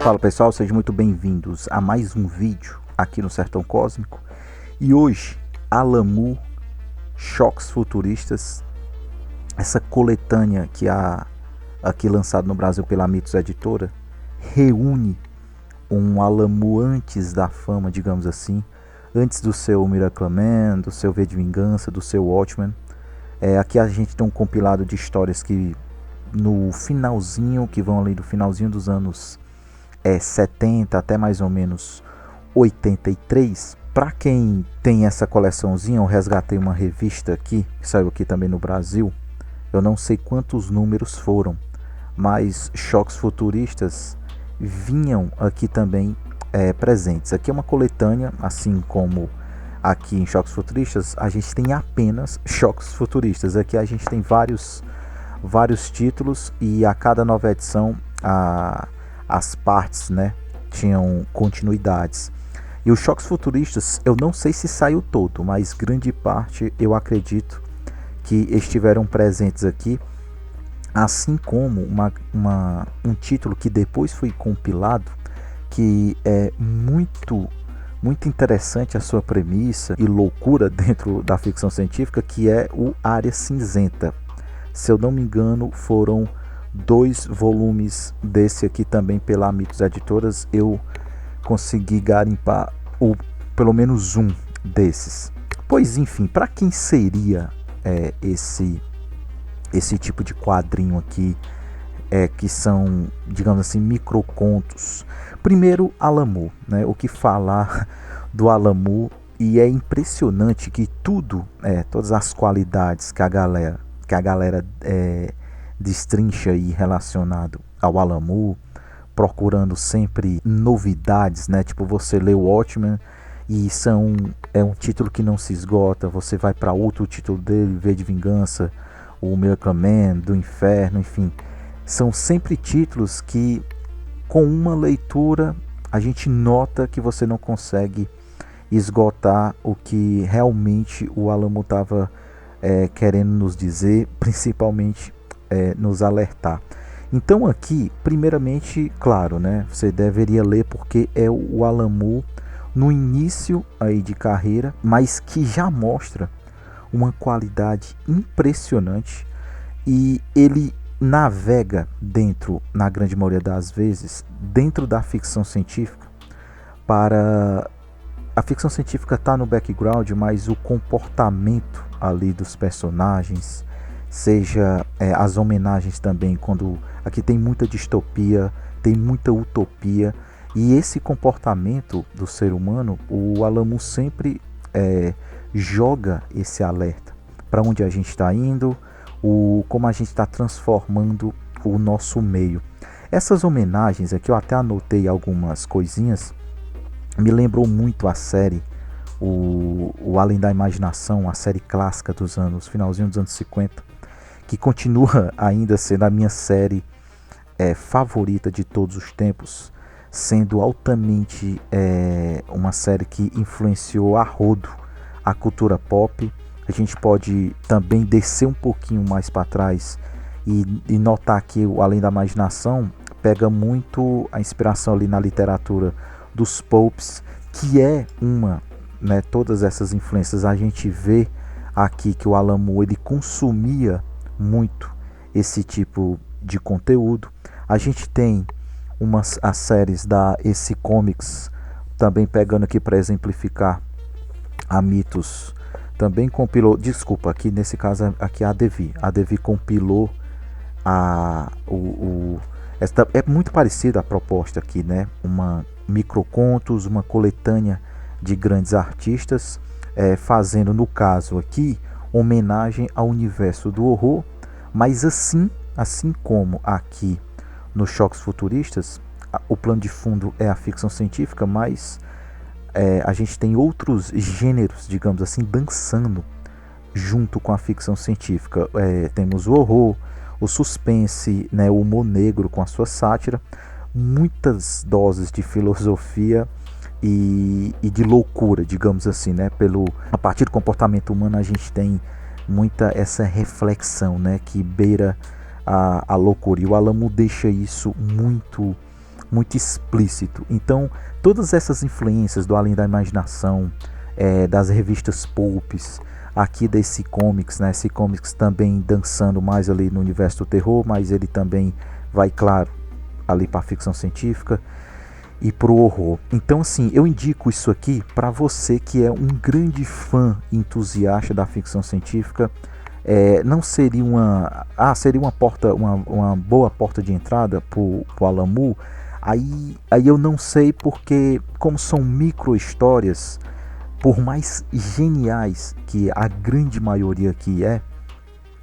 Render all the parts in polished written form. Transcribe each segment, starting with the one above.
Fala pessoal, sejam muito bem-vindos a mais um vídeo aqui no Sertão Cósmico. E hoje, Alan Moore, Choques Futuristas, essa coletânea que aqui lançada no Brasil pela Mitos Editora, reúne um Alan Moore antes da fama, digamos assim, antes do seu Miracle Man, do seu V de Vingança, do seu Watchmen. Aqui a gente tem um compilado de histórias que no finalzinho, que vão ali do finalzinho dos anos 70 até mais ou menos 83. Para quem tem essa coleçãozinha, eu resgatei uma revista aqui, que saiu aqui também no Brasil. Eu não sei quantos números foram, mas Choques Futuristas vinham aqui também presentes. Aqui é uma coletânea, assim como aqui em Choques Futuristas a gente tem apenas Choques Futuristas. Aqui a gente tem vários títulos e a cada nova edição as partes, né, tinham continuidades. E os Choques Futuristas, eu não sei se saiu todo, mas grande parte eu acredito que estiveram presentes aqui, assim como um título que depois foi compilado, que é muito interessante a sua premissa e loucura dentro da ficção científica, que é o Área Cinzenta. Se eu não me engano, foram 2 volumes desse aqui também pela Mitos Editoras. Eu consegui garimpar pelo menos um desses. Pois enfim, para quem seria esse tipo de quadrinho aqui, que são, digamos assim, microcontos? Primeiro, Alan Moore, né? O que falar do Alan Moore? E é impressionante que todas as qualidades que a galera destrincha aí relacionado ao Alan Moore, procurando sempre novidades, né? Tipo, você lê o Watchmen e é um título que não se esgota, você vai para outro título dele, V de Vingança, o Miracle Man, do Inferno, enfim, são sempre títulos que com uma leitura a gente nota que você não consegue esgotar o que realmente o Alan Moore estava querendo nos dizer, principalmente nos alertar. Então aqui, primeiramente, claro, né, você deveria ler porque é o Alan Moore no início aí de carreira, mas que já mostra uma qualidade impressionante, e ele navega na grande maioria das vezes, dentro da ficção científica. A ficção científica está no background, mas o comportamento ali dos personagens, seja as homenagens também, quando aqui tem muita distopia, tem muita utopia, e esse comportamento do ser humano, o Alan Moore sempre joga esse alerta para onde a gente está indo, como a gente está transformando o nosso meio. Essas homenagens aqui, eu até anotei algumas coisinhas, me lembrou muito a série o Além da Imaginação, a série clássica dos finalzinho dos anos 50, que continua ainda sendo a minha série favorita de todos os tempos, sendo altamente uma série que influenciou a rodo a cultura pop. A gente pode também descer um pouquinho mais para trás e notar que o Além da Imaginação pega muito a inspiração ali na literatura dos pulps, que todas essas influências a gente vê aqui que o Alan Moore ele consumia muito esse tipo de conteúdo. A gente tem as séries da EC Comics, também pegando aqui para exemplificar, a Mitos também compilou, aqui nesse caso aqui a Devi compilou é muito parecida a proposta aqui, né? Uma microcontos, uma coletânea de grandes artistas, fazendo, no caso aqui, homenagem ao universo do horror, mas assim como aqui nos Choques Futuristas, o plano de fundo é a ficção científica, mas a gente tem outros gêneros, digamos assim, dançando junto com a ficção científica. Temos o horror, o suspense, né, o humor negro com a sua sátira, muitas doses de filosofia e de loucura, digamos assim, né? A partir do comportamento humano a gente tem muita essa reflexão, né, que beira a loucura, e o Alan Moore deixa isso muito muito explícito. Então, todas essas influências do Além da Imaginação, das revistas pulps, aqui desse comics, né? Esse comics também dançando mais ali no universo do terror, mas ele também vai, claro, ali para a ficção científica e pro horror. Então, assim, eu indico isso aqui para você que é um grande fã entusiasta da ficção científica. Não seria seria uma boa porta de entrada pro Alan Moore. Aí eu não sei, porque como são micro histórias, por mais geniais que a grande maioria aqui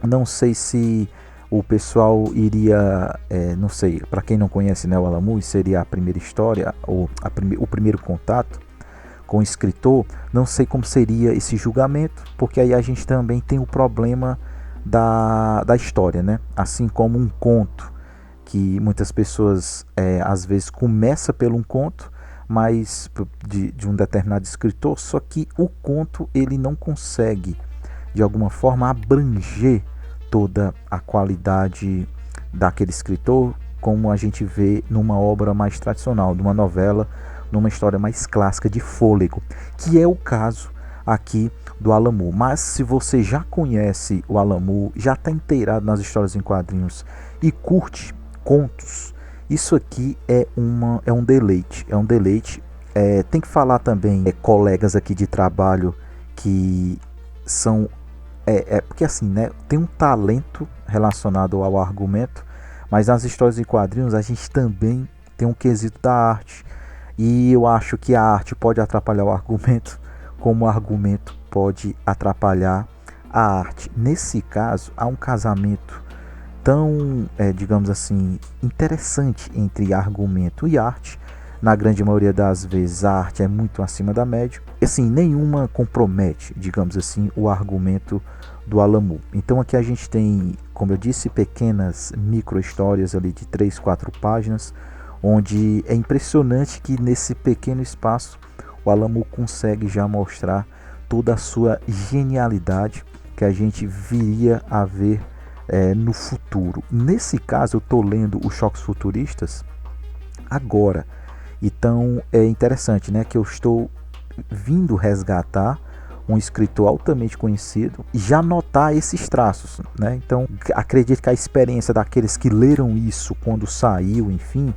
não sei se o pessoal iria, não sei, para quem não conhece, né, o Alan Moore seria a primeira história, ou o primeiro contato com o escritor. Não sei como seria esse julgamento, porque aí a gente também tem o problema da história, né? Assim como um conto, que muitas pessoas às vezes começa pelo um conto, mas de um determinado escritor, só que o conto ele não consegue de alguma forma abranger toda a qualidade daquele escritor, como a gente vê numa obra mais tradicional, numa novela, numa história mais clássica de fôlego, que é o caso aqui do Alan Moore. Mas se você já conhece o Alan Moore, já está inteirado nas histórias em quadrinhos e curte contos, isso aqui é um deleite, tem que falar também colegas aqui de trabalho que são porque assim, né, tem um talento relacionado ao argumento, mas nas histórias em quadrinhos a gente também tem um quesito da arte, e eu acho que a arte pode atrapalhar o argumento, como o argumento pode atrapalhar a arte. Nesse caso, há um casamento tão, digamos assim, interessante entre argumento e arte. Na grande maioria das vezes a arte é muito acima da média. Assim, nenhuma compromete, digamos assim, o argumento do Alan Moore. Então aqui a gente tem, como eu disse, pequenas micro histórias ali de 3, 4 páginas, onde é impressionante que nesse pequeno espaço o Alan Moore consegue já mostrar toda a sua genialidade que a gente viria a ver no futuro. Nesse caso eu estou lendo os Choques Futuristas agora, então é interessante, né, que eu estou vindo resgatar um escritor altamente conhecido e já notar esses traços, né? Então acredito que a experiência daqueles que leram isso quando saiu, enfim,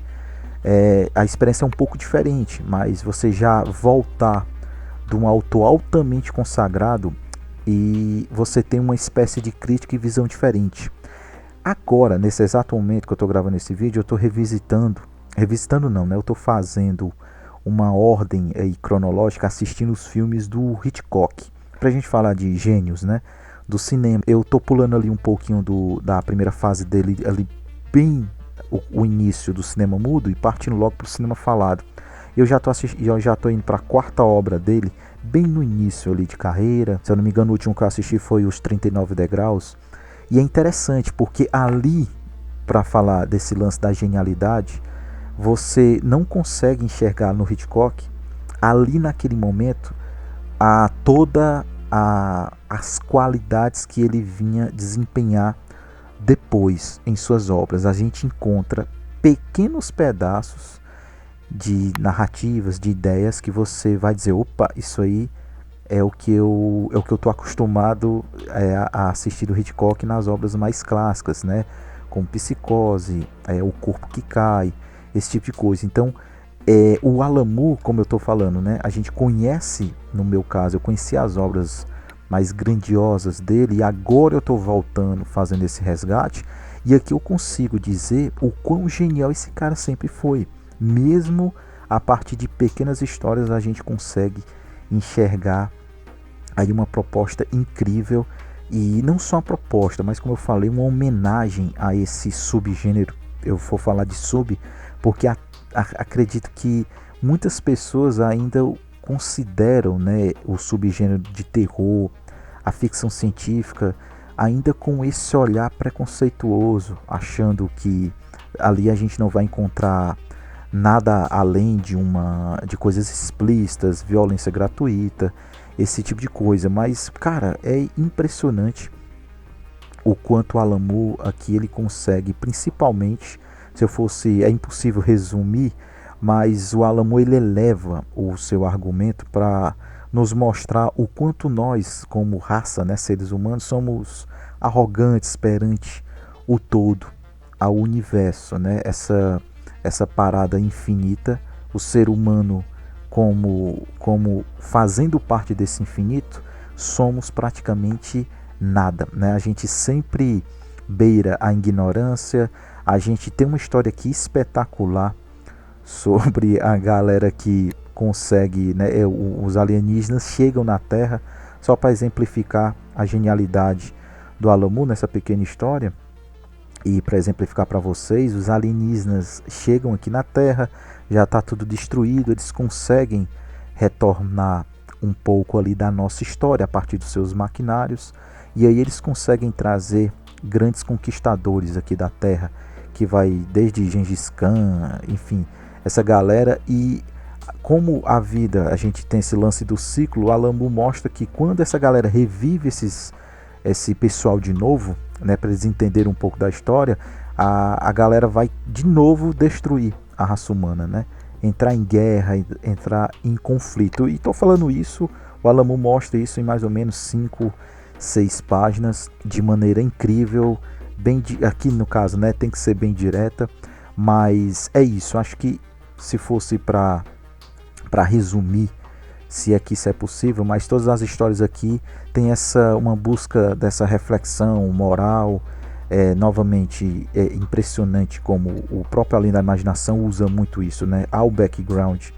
a experiência é um pouco diferente, mas você já voltar de um autor altamente consagrado e você tem uma espécie de crítica e visão diferente. Agora, nesse exato momento que eu estou gravando esse vídeo, eu estou revisitando não, né? Eu estou fazendo uma ordem aí cronológica, assistindo os filmes do Hitchcock, pra gente falar de gênios, né, do cinema. Eu tô pulando ali um pouquinho da primeira fase dele, ali bem o início do cinema mudo, e partindo logo pro cinema falado. Eu já tô indo pra quarta obra dele, bem no início ali de carreira. Se eu não me engano, o último que eu assisti foi Os 39 Degraus. E é interessante porque ali, para falar desse lance da genialidade, você não consegue enxergar no Hitchcock, ali naquele momento, toda as qualidades que ele vinha desempenhar depois em suas obras. A gente encontra pequenos pedaços de narrativas, de ideias que você vai dizer, opa, isso aí é o que eu tô acostumado a assistir do Hitchcock nas obras mais clássicas, né? Como Psicose, O Corpo que Cai, esse tipo de coisa. Então, o Alan Moore, como eu estou falando, né? A gente conhece, no meu caso, eu conheci as obras mais grandiosas dele, e agora eu estou voltando, fazendo esse resgate, e aqui eu consigo dizer o quão genial esse cara sempre foi. Mesmo a partir de pequenas histórias, a gente consegue enxergar aí uma proposta incrível, e não só uma proposta, mas, como eu falei, uma homenagem a esse subgênero. Eu vou falar de sub porque acredito que muitas pessoas ainda consideram, né, o subgênero de terror, a ficção científica, ainda com esse olhar preconceituoso, achando que ali a gente não vai encontrar nada além de coisas explícitas, violência gratuita, esse tipo de coisa. Mas, cara, é impressionante o quanto o Alan Moore aqui ele consegue, principalmente se eu fosse, é impossível resumir, mas o Alan Moore ele eleva o seu argumento para nos mostrar o quanto nós, como raça, né, seres humanos, somos arrogantes perante o todo, ao universo, né, essa parada infinita, o ser humano como fazendo parte desse infinito, somos praticamente nada, né? A gente sempre beira a ignorância. A gente tem uma história aqui espetacular sobre a galera que consegue, né, os alienígenas chegam na Terra, só para exemplificar a genialidade do Alan Moore nessa pequena história. E para exemplificar para vocês, os alienígenas chegam aqui na Terra, já está tudo destruído, eles conseguem retornar um pouco ali da nossa história a partir dos seus maquinários, e aí eles conseguem trazer grandes conquistadores aqui da Terra, que vai desde Gengis Khan, enfim, essa galera. E como a vida, a gente tem esse lance do ciclo, o Alan Moore mostra que quando essa galera revive esse pessoal de novo, né, para eles entenderem um pouco da história, a galera vai de novo destruir a raça humana, né? Entrar em guerra, entrar em conflito. E estou falando isso, o Alan Moore mostra isso em mais ou menos 5, 6 páginas, de maneira incrível, aqui no caso, né, tem que ser bem direta, mas é isso. Acho que se fosse para resumir, se é que isso é possível, mas todas as histórias aqui tem uma busca dessa reflexão moral. Novamente, é impressionante como o próprio Além da Imaginação usa muito isso, né? Há o background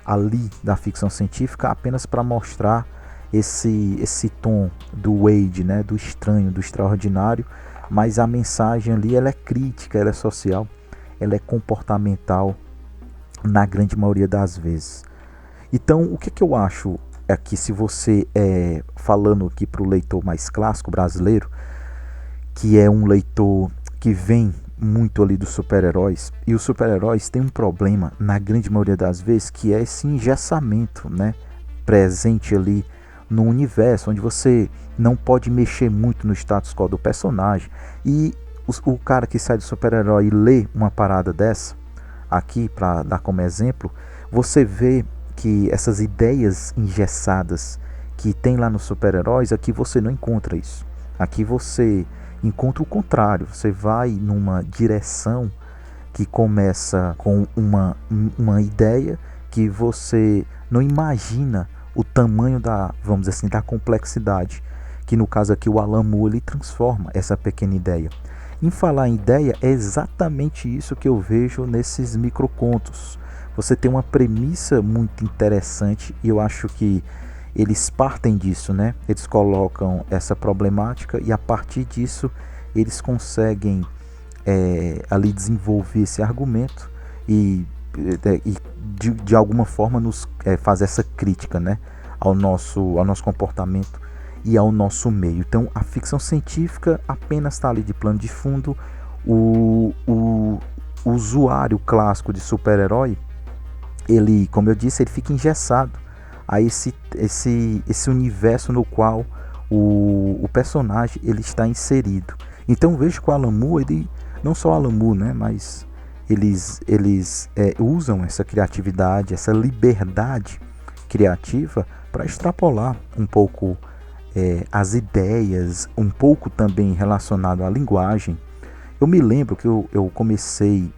ali da ficção científica apenas para mostrar esse tom do Wade, né? Do estranho, do extraordinário, mas a mensagem ali ela é crítica, ela é social, ela é comportamental na grande maioria das vezes. Então, o que eu acho é que, se você falando aqui para o leitor mais clássico brasileiro, que é um leitor que vem muito ali dos super-heróis, e os super-heróis têm um problema, na grande maioria das vezes, que é esse engessamento, né, presente ali no universo, onde você não pode mexer muito no status quo do personagem. E o cara que sai do super-herói e lê uma parada dessa, aqui para dar como exemplo, você vê que essas ideias engessadas que tem lá nos super-heróis, aqui você não encontra isso. Aqui você encontra o contrário, você vai numa direção que começa com uma ideia que você não imagina o tamanho vamos dizer assim, da complexidade, que no caso aqui o Alan Moore ele transforma essa pequena ideia. Em falar em ideia, é exatamente isso que eu vejo nesses microcontos. Você tem uma premissa muito interessante e eu acho que eles partem disso, né? Eles colocam essa problemática e a partir disso eles conseguem ali desenvolver esse argumento e de alguma forma nos fazer essa crítica, né? ao nosso comportamento e ao nosso meio. Então a ficção científica apenas está ali de plano de fundo. O usuário clássico de super-herói, ele, como eu disse, ele fica engessado a esse universo no qual o personagem ele está inserido. Então vejo que o Alan Moore, ele, não só o Alan Moore, né, mas eles usam essa criatividade, essa liberdade criativa para extrapolar um pouco as ideias, um pouco também relacionado à linguagem. Eu me lembro que eu comecei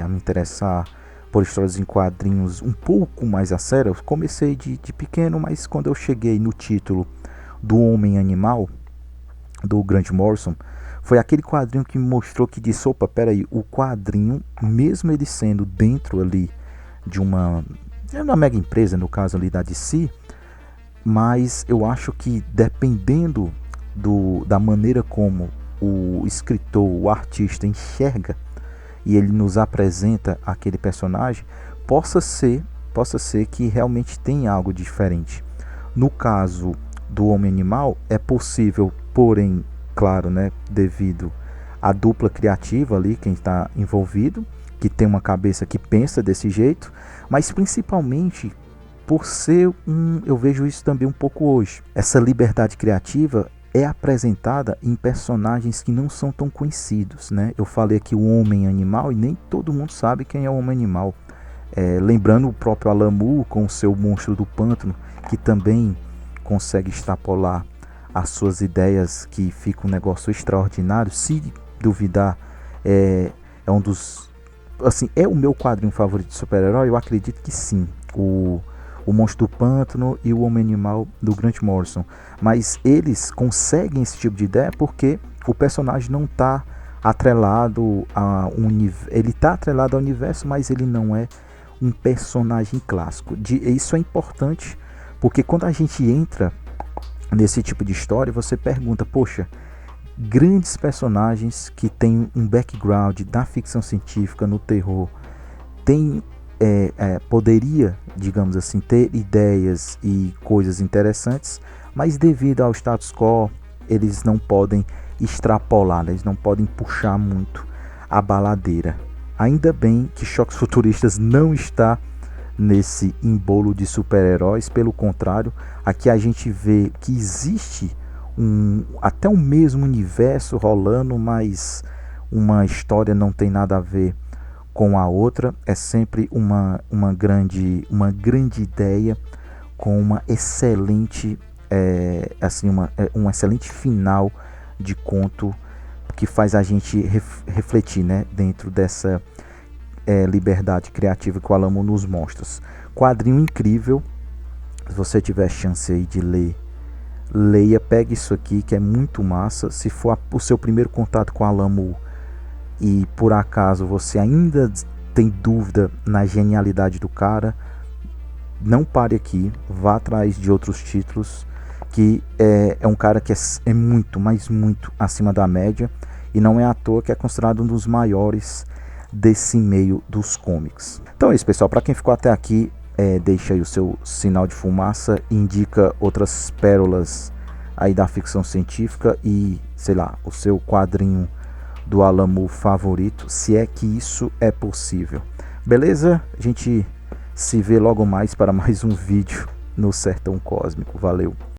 a me interessar por histórias em quadrinhos um pouco mais a sério. Eu comecei de pequeno, mas quando eu cheguei no título do Homem Animal, do Grant Morrison, foi aquele quadrinho que me mostrou, que disse, opa, peraí, o quadrinho, mesmo ele sendo dentro ali de uma mega empresa, no caso ali da DC, mas eu acho que dependendo da maneira como o escritor, o artista enxerga e ele nos apresenta aquele personagem, possa ser que realmente tem algo diferente. No caso do Homem Animal, é possível, porém, claro, né, devido à dupla criativa ali, quem está envolvido, que tem uma cabeça que pensa desse jeito, mas principalmente por ser eu vejo isso também um pouco hoje. Essa liberdade criativa, é apresentada em personagens que não são tão conhecidos, né? Eu falei aqui o Homem-Animal e nem todo mundo sabe quem é o Homem-Animal. Lembrando o próprio Alan Moore com o seu Monstro do Pântano, que também consegue extrapolar as suas ideias, que fica um negócio extraordinário. Se duvidar, é um dos... assim, é o meu quadrinho favorito de super-herói? Eu acredito que sim. O Monstro do Pântano e o Homem-Animal do Grant Morrison. Mas eles conseguem esse tipo de ideia porque o personagem não está atrelado a ele está atrelado ao universo, mas ele não é um personagem clássico. Isso é importante porque quando a gente entra nesse tipo de história, você pergunta, poxa, grandes personagens que têm um background da ficção científica, no terror, poderia, digamos assim, ter ideias e coisas interessantes, mas devido ao status quo, eles não podem extrapolar, eles não podem puxar muito a baladeira. Ainda bem que Choques Futuristas não está nesse embolo de super-heróis, pelo contrário, aqui a gente vê que existe até o mesmo universo rolando, mas uma história não tem nada a ver com a outra, é sempre uma grande ideia com uma excelente um excelente final de conto que faz a gente refletir, né, dentro dessa liberdade criativa que o Alan Moore nos mostra. Quadrinho incrível. Se você tiver chance aí de ler, leia, pegue isso aqui que é muito massa. Se for o seu primeiro contato com o Alan Moore e por acaso você ainda tem dúvida na genialidade do cara, não pare aqui, vá atrás de outros títulos, que é um cara que é muito, mas muito acima da média, e não é à toa que é considerado um dos maiores desse meio dos comics. Então é isso, pessoal. Para quem ficou até aqui, deixa aí o seu sinal de fumaça, indica outras pérolas aí da ficção científica e, sei lá, o seu quadrinho do Alan Moore favorito, se é que isso é possível. Beleza? A gente se vê logo mais para mais um vídeo no Sertão Cósmico. Valeu!